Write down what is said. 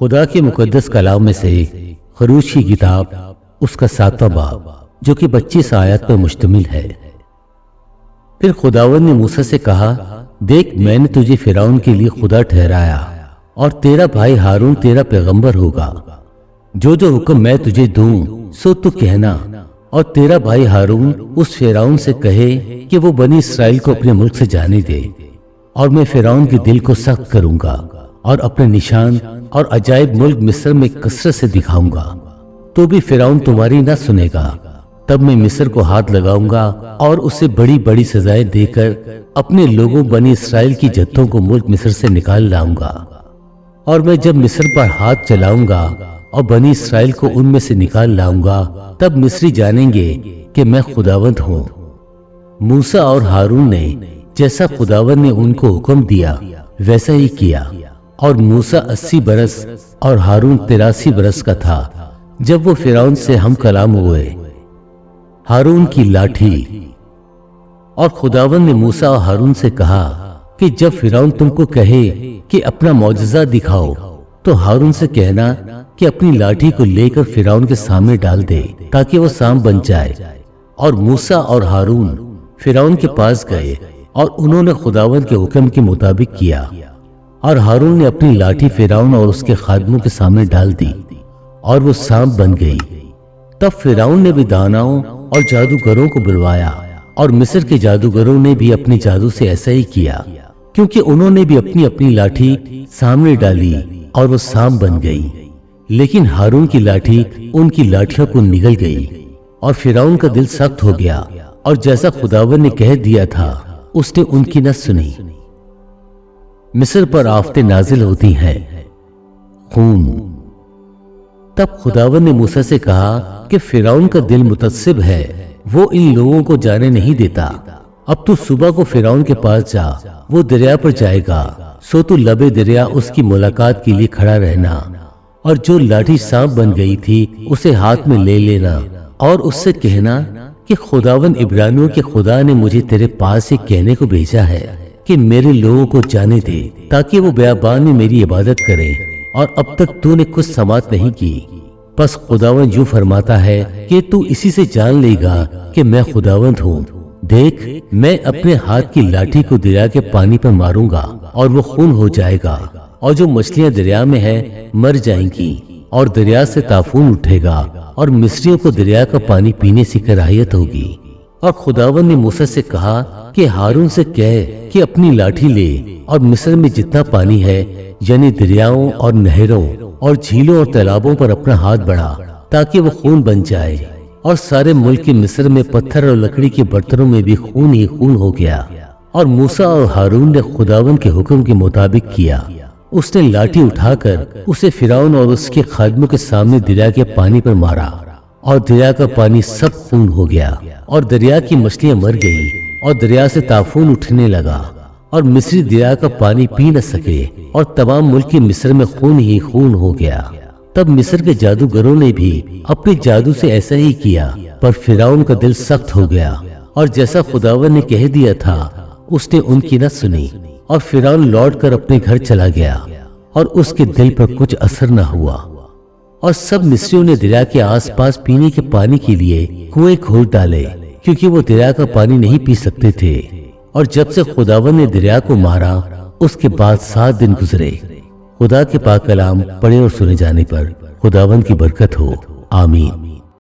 خدا کے مقدس کلام میں سے خروج کی کتاب اس کا 7واں باب جو کہ 25 آیات پر مشتمل ہے۔ پھر خداوند نے موسیٰ سے کہا، دیکھ میں نے تجھے فرعون کے لیے خدا ٹھہرایا اور تیرا بھائی ہارون تیرا پیغمبر ہوگا۔ جو جو حکم میں تجھے دوں سو تو کہنا، اور تیرا بھائی ہارون اس فرعون سے کہے کہ وہ بنی اسرائیل کو اپنے ملک سے جانے دے، اور میں فرعون کے دل کو سخت کروں گا اور اپنے نشان اور عجائب ملک مصر میں کثرت سے دکھاؤں گا، تو بھی فرعون تمہاری نہ سنے گا۔ تب میں مصر کو ہاتھ لگاؤں گا اور اسے بڑی بڑی سزائیں دے کر اپنے لوگوں بنی اسرائیل کی جتوں کو ملک مصر سے نکال لاؤں گا۔ اور میں جب مصر پر ہاتھ چلاؤں گا اور بنی اسرائیل کو ان میں سے نکال لاؤں گا، تب مصری جانیں گے کہ میں خداوند ہوں۔ موسیٰ اور ہارون نے جیسا خداوند نے ان کو حکم دیا ویسا ہی کیا، اور موسیٰ 80 برس اور ہارون 83 برس کا تھا جب وہ فرعون سے ہم کلام ہوئے۔ ہارون کی لاٹھی۔ اور خداوند نے موسیٰ اور ہارون سے کہا کہ جب فرعون تم کو کہے کہ اپنا معجزہ دکھاؤ تو ہارون سے کہنا کہ اپنی لاٹھی کو لے کر فرعون کے سامنے ڈال دے تاکہ وہ سانپ بن جائے۔ اور موسیٰ اور ہارون فرعون کے پاس گئے اور انہوں نے خداوند کے حکم کے مطابق کیا، اور ہارون نے اپنی لاٹھی فرعون اور اس کے خادموں کے سامنے ڈال دی اور وہ سانپ بن گئی۔ تب فرعون نے بھی داناؤں اور جادوگروں کو بلوایا، اور مصر کے جادوگروں نے بھی اپنے جادو سے ایسا ہی کیا، کیونکہ انہوں نے بھی اپنی اپنی لاٹھی سامنے ڈالی اور وہ سانپ بن گئی۔ لیکن ہارون کی لاٹھی ان کی لاٹھیوں کو نگل گئی، اور فرعون کا دل سخت ہو گیا، اور جیسا خداوند نے کہہ دیا تھا اس نے ان کی نہ سنی۔ مصر پر آفتیں نازل ہوتی ہیں۔ خون۔ تب خداوند نے موسیٰ سے کہا کہ فرعون کا دل متعصب ہے، وہ ان لوگوں کو جانے نہیں دیتا۔ اب تو صبح کو فرعون کے پاس جا، وہ دریا پر جائے گا، سو تو لبے دریا اس کی ملاقات کے لیے کھڑا رہنا، اور جو لاٹھی سانپ بن گئی تھی اسے ہاتھ میں لے لینا، اور اس سے کہنا کہ خداوند عبرانیوں کے خدا نے مجھے تیرے پاس سے کہنے کو بھیجا ہے کہ میرے لوگوں کو جانے دے تاکہ وہ بیابان میں میری عبادت کریں، اور اب تک تو نے کچھ سماعت نہیں کی۔ پس خداوند یوں فرماتا ہے کہ تو اسی سے جان لے گا کہ میں خداوند ہوں۔ دیکھ میں اپنے ہاتھ کی لاٹھی کو دریا کے پانی پر ماروں گا اور وہ خون ہو جائے گا، اور جو مچھلیاں دریا میں ہیں مر جائیں گی، اور دریا سے طاعون اٹھے گا، اور مصریوں کو دریا کا پانی پینے سے کراہیت ہوگی۔ اور خداوند نے موسیٰ سے کہا کہ ہارون سے کہہ کہ اپنی لاٹھی لے اور مصر میں جتنا پانی ہے یعنی دریاؤں اور نہروں اور جھیلوں اور تالابوں پر اپنا ہاتھ بڑھا تاکہ وہ خون بن جائے، اور سارے ملک کے مصر میں پتھر اور لکڑی کے برتنوں میں بھی خون ہی خون ہو گیا۔ اور موسیٰ اور ہارون نے خداوند کے حکم کے مطابق کیا۔ اس نے لاٹھی اٹھا کر اسے فرعون اور اس کے خادموں کے سامنے دریا کے پانی پر مارا، اور دریا کا پانی سب خون ہو گیا، اور دریا کی مچھلیاں مر گئیں، اور دریا سے طاعون اٹھنے لگا، اور مصری دریا کا پانی پی نہ سکے، اور تمام ملک مصر میں خون ہی خون ہو گیا۔ تب مصر کے جادوگروں نے بھی اپنے جادو سے ایسا ہی کیا، پر فرعون کا دل سخت ہو گیا، اور جیسا خداوند نے کہہ دیا تھا اس نے ان کی نہ سنی، اور فرعون لوٹ کر اپنے گھر چلا گیا، اور اس کے دل پر کچھ اثر نہ ہوا۔ اور سب مصریوں نے دریا کے آس پاس پینے کے پانی کے لیے کنویں کھود ڈالے، کیونکہ وہ دریا کا پانی نہیں پی سکتے تھے۔ اور جب سے خداوند نے دریا کو مارا اس کے بعد 7 دن گزرے۔ خدا کے پاک کلام پڑھے اور سنے جانے پر خداوند کی برکت ہو، آمین۔